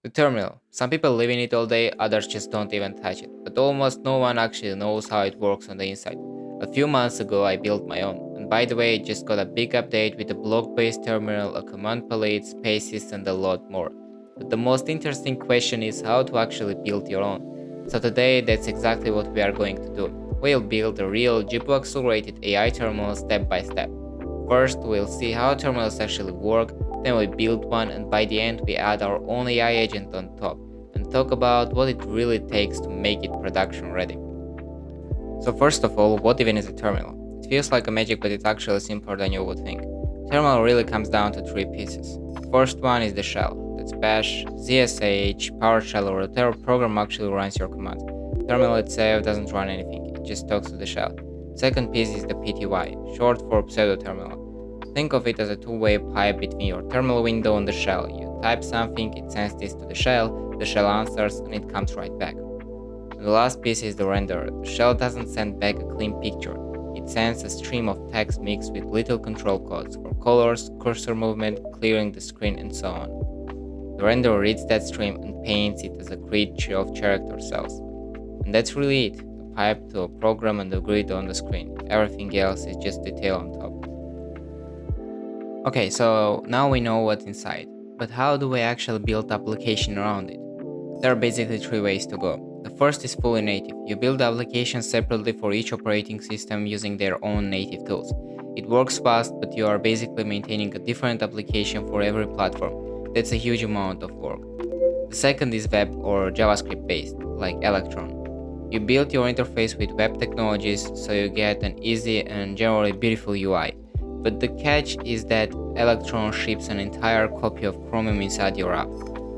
The terminal. Some people live in it all day, others just don't even touch it. But almost no one actually knows how it works on the inside. A few months ago, I built my own. And by the way, it just got a big update with a block based terminal, a command palette, spaces, and a lot more. But the most interesting question is how to actually build your own. So today, that's exactly what we are going to do. We'll build a real GPU accelerated AI terminal step by step. First, we'll see how terminals actually work, then we build one, and by the end we add our own AI agent on top and talk about what it really takes to make it production ready. So first of all, what even is a terminal? It feels like a magic, but it's actually simpler than you would think. Terminal really comes down to three pieces. The first one is the shell. That's bash, ZSH, PowerShell, or whatever program actually runs your commands. Terminal itself doesn't run anything, it just talks to the shell. Second piece is the PTY, short for pseudo terminal. Think of it as a two-way pipe between your terminal window and the shell. You type something, it sends this to the shell answers, and it comes right back. And the last piece is the renderer. The shell doesn't send back a clean picture. It sends a stream of text mixed with little control codes for colors, cursor movement, clearing the screen, and so on. The renderer reads that stream and paints it as a grid of character cells. And that's really it. A pipe to a program and a grid on the screen. Everything else is just detail on top. Okay, so now we know what's inside, but how do we actually build application around it? There are basically three ways to go. The first is fully native. You build applications separately for each operating system using their own native tools. It works fast, but you are basically maintaining a different application for every platform. That's a huge amount of work. The second is web or JavaScript based, like Electron. You build your interface with web technologies so you get an easy and generally beautiful UI. But the catch is that Electron ships an entire copy of Chromium inside your app.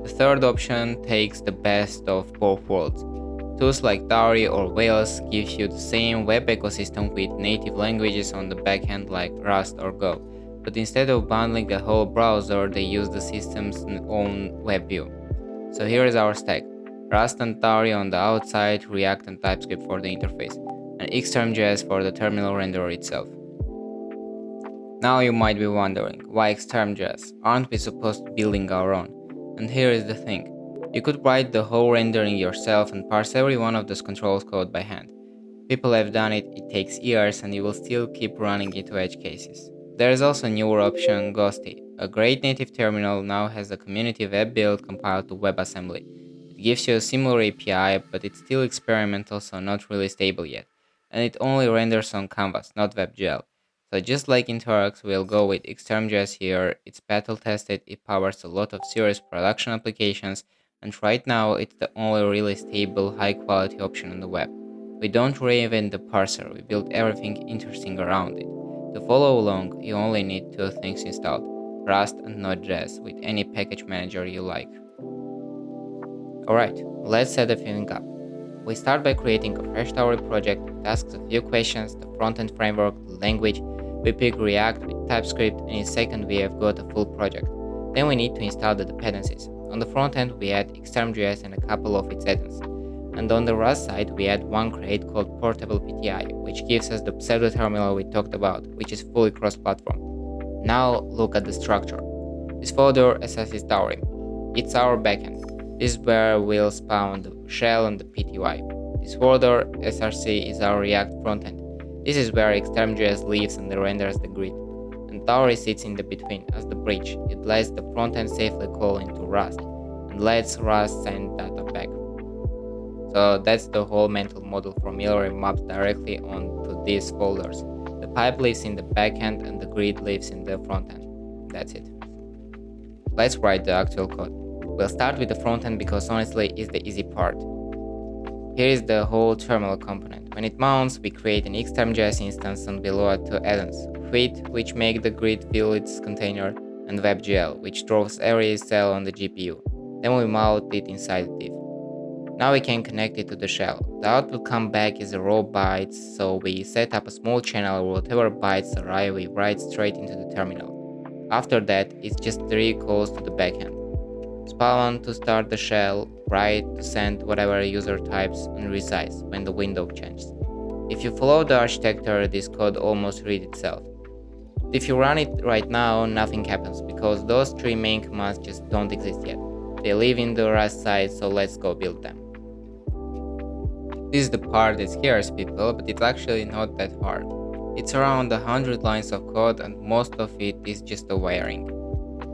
The third option takes the best of both worlds. Tools like Tauri or Rails gives you the same web ecosystem with native languages on the backend like Rust or Go. But instead of bundling the whole browser, they use the system's own web view. So here is our stack. Rust and Tauri on the outside, React and TypeScript for the interface, and xterm.js for the terminal renderer itself. Now you might be wondering, why xterm.js? Aren't we supposed to be building our own? And here is the thing. You could write the whole rendering yourself and parse every one of those controls code by hand. People have done it, it takes years, and you will still keep running into edge cases. There is also a newer option, Ghosty. A great native terminal now has a community web build compiled to WebAssembly. It gives you a similar API, but it's still experimental, so not really stable yet. And it only renders on Canvas, not WebGL. So just like in Terax, we'll go with xterm.js here. It's battle tested, it powers a lot of serious production applications, and right now it's the only really stable, high quality option on the web. We don't reinvent the parser, we build everything interesting around it. To follow along, you only need two things installed, Rust and Node.js with any package manager you like. Alright, let's set everything up. We start by creating a fresh Tauri project that asks a few questions, the frontend framework, the language. We pick React with TypeScript, and in a second we have got a full project. Then we need to install the dependencies. On the front end we add xterm.js and a couple of its add-ons. And on the Rust side we add one crate called portable PTY, which gives us the pseudo terminal we talked about, which is fully cross-platform. Now look at the structure. This folder accesses Tauri. It's our backend. This is where we'll spawn the shell and the PTY. This folder src is our React frontend. This is where xterm.js lives and renders the grid. And Tauri sits in the between as the bridge. It lets the frontend safely call into Rust and lets Rust send data back. So that's the whole mental model from Miller maps directly onto these folders. The pipe lives in the backend and the grid lives in the frontend. That's it. Let's write the actual code. We'll start with the frontend because honestly it's the easy part. Here is the whole terminal component. When it mounts, we create an xterm.js instance and below it two add-ons, Fit, which make the grid fill its container, and WebGL, which draws every cell on the GPU. Then we mount it inside the div. Now we can connect it to the shell. The output come back is a raw bytes, so we set up a small channel where whatever bytes arrive we write straight into the terminal. After that, it's just 3 calls to the backend. Spawn to start the shell, write to send whatever user types, and resize when the window changes. If you follow the architecture, this code almost reads itself. If you run it right now, nothing happens because those 3 main commands just don't exist yet. They live in the Rust side, so let's go build them. This is the part that scares people, but it's actually not that hard. It's around 100 lines of code and most of it is just the wiring.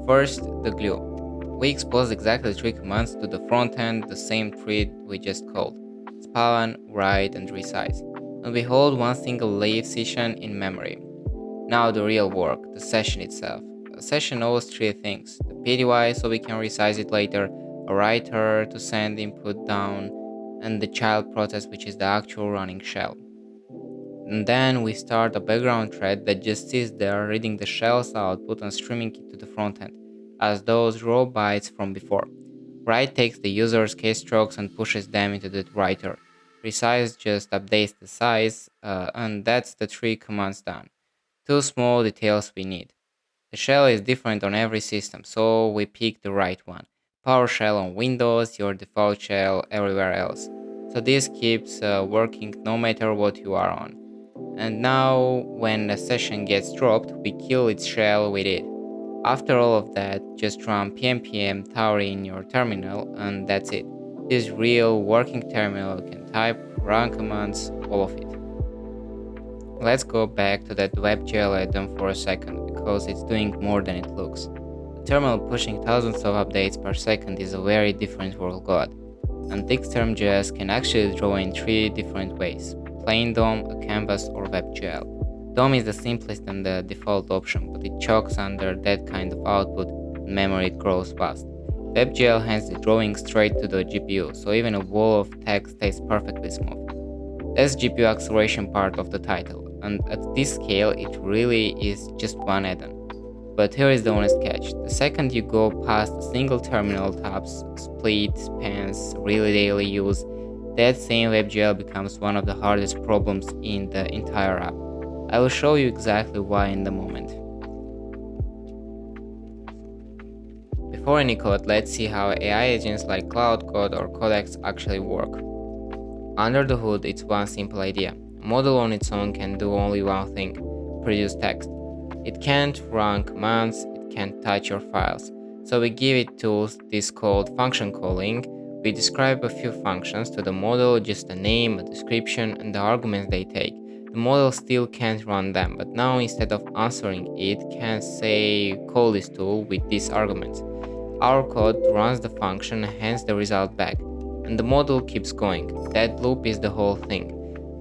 First, the glue. We expose exactly 3 commands to the front end, the same thread we just called: spawn, write, and resize. And we hold one single leaf session in memory. Now the real work, the session itself. A session knows 3 things: the PTY so we can resize it later, a writer to send input down, and the child process, which is the actual running shell. And then we start a background thread that just sits there reading the shell's output and streaming it to the frontend, as those raw bytes from before. Write takes the user's keystrokes and pushes them into the writer. Resize just updates the size, and that's the 3 commands done. 2 small details we need. The shell is different on every system, so we pick the right one. PowerShell on Windows, your default shell everywhere else. So this keeps working no matter what you are on. And now, when a session gets dropped, we kill its shell with it. After all of that, just run pnpm Tauri in your terminal, and that's it. This real working terminal can type, run commands, all of it. Let's go back to that WebGL add-on for a second, because it's doing more than it looks. A terminal pushing thousands of updates per second is a very different world god, and xterm.js can actually draw in 3 different ways: plain DOM, a canvas, or WebGL. DOM is the simplest and the default option, but it chokes under that kind of output and memory grows fast. WebGL hands the drawing straight to the GPU, so even a wall of text stays perfectly smooth. That's GPU acceleration part of the title, and at this scale it really is just one add-on. But here is the honest catch: the second you go past a single terminal tabs, split, spans, really daily use, that same WebGL becomes one of the hardest problems in the entire app. I will show you exactly why in the moment. Before any code, let's see how AI agents like Cloud Code or Codex actually work. Under the hood, it's one simple idea. A model on its own can do only one thing: produce text. It can't run commands, it can't touch your files. So we give it tools, this called function calling. We describe a few functions to the model, just a name, a description, and the arguments they take. The model still can't run them, but now instead of answering it can say call this tool with these arguments. Our code runs the function and hands the result back, and the model keeps going. That loop is the whole thing.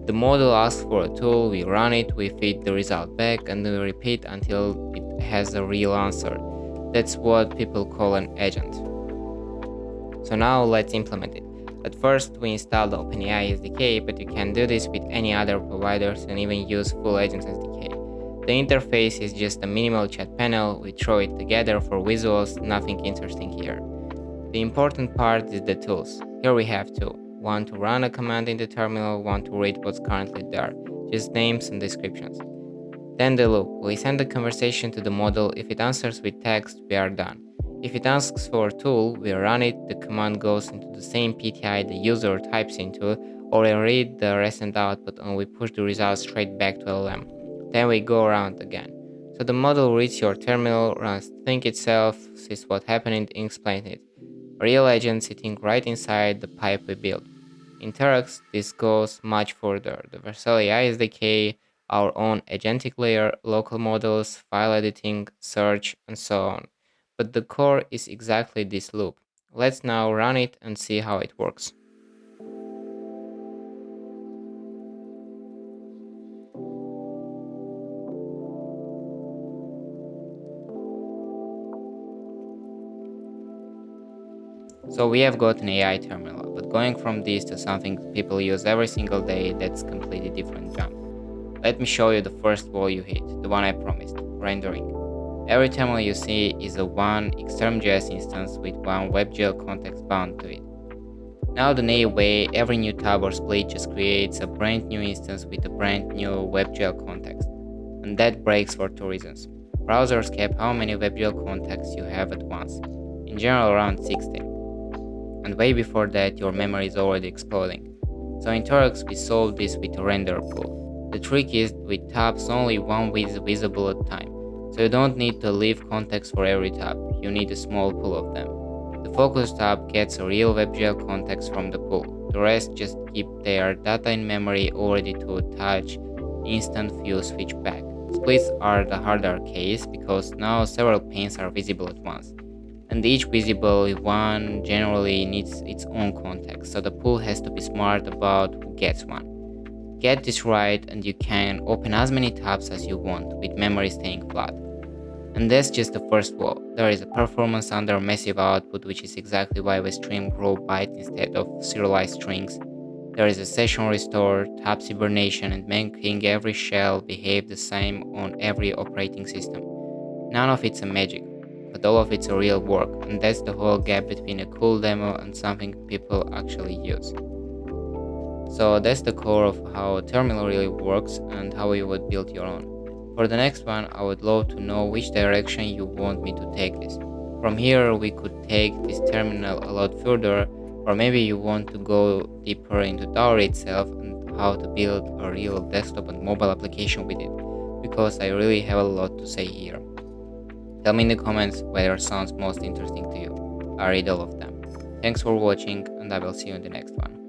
The model asks for a tool, we run it, we feed the result back, and we repeat until it has a real answer. That's what people call an agent. So now let's implement it. But first we install the OpenAI SDK, but you can do this with any other providers and even use full agents SDK. The interface is just a minimal chat panel, we throw it together for visuals, nothing interesting here. The important part is the tools. Here we have two. One to run a command in the terminal, one to read what's currently there, just names and descriptions. Then the loop. We send the conversation to the model. If it answers with text, we are done. If it asks for a tool, we run it, the command goes into the same PTI the user types into, or we read the recent output and we push the results straight back to LLM. Then we go around again. So the model reads your terminal, runs think itself, sees what happened and explains it. A real agent sitting right inside the pipe we built. In Terax, this goes much further. The Vercel AI SDK, our own agentic layer, local models, file editing, search, and so on. But the core is exactly this loop. Let's now run it and see how it works. So we have got an AI terminal, but going from this to something people use every single day, that's a completely different jump. Let me show you the first wall you hit, the one I promised, rendering. Every terminal you see is a one xterm.js instance with one WebGL context bound to it. Now the native way, every new tab or split just creates a brand new instance with a brand new WebGL context. And that breaks for 2 reasons. Browsers cap how many WebGL contexts you have at once, in general around 16. And way before that your memory is already exploding. So in Terax we solved this with a render pool. The trick is with tabs only one is visible at a time, so you don't need to leave context for every tab, you need a small pool of them. The focus tab gets a real WebGL context from the pool. The rest just keep their data in memory all ready to touch instant view switch back. Splits are the harder case because now several panes are visible at once, and each visible one generally needs its own context, so the pool has to be smart about who gets one. Get this right and you can open as many tabs as you want, with memory staying flat. And that's just the first wall. There is a performance under massive output, which is exactly why we stream grow byte instead of serialized strings. There is a session restore, tab hibernation, and making every shell behave the same on every operating system. None of it's a magic, but all of it's a real work, and that's the whole gap between a cool demo and something people actually use. So that's the core of how a terminal really works and how you would build your own. For the next one, I would love to know which direction you want me to take this. From here, we could take this terminal a lot further, or maybe you want to go deeper into Tauri itself and how to build a real desktop and mobile application with it, because I really have a lot to say here. Tell me in the comments whether sounds most interesting to you. I read all of them. Thanks for watching, and I will see you in the next one.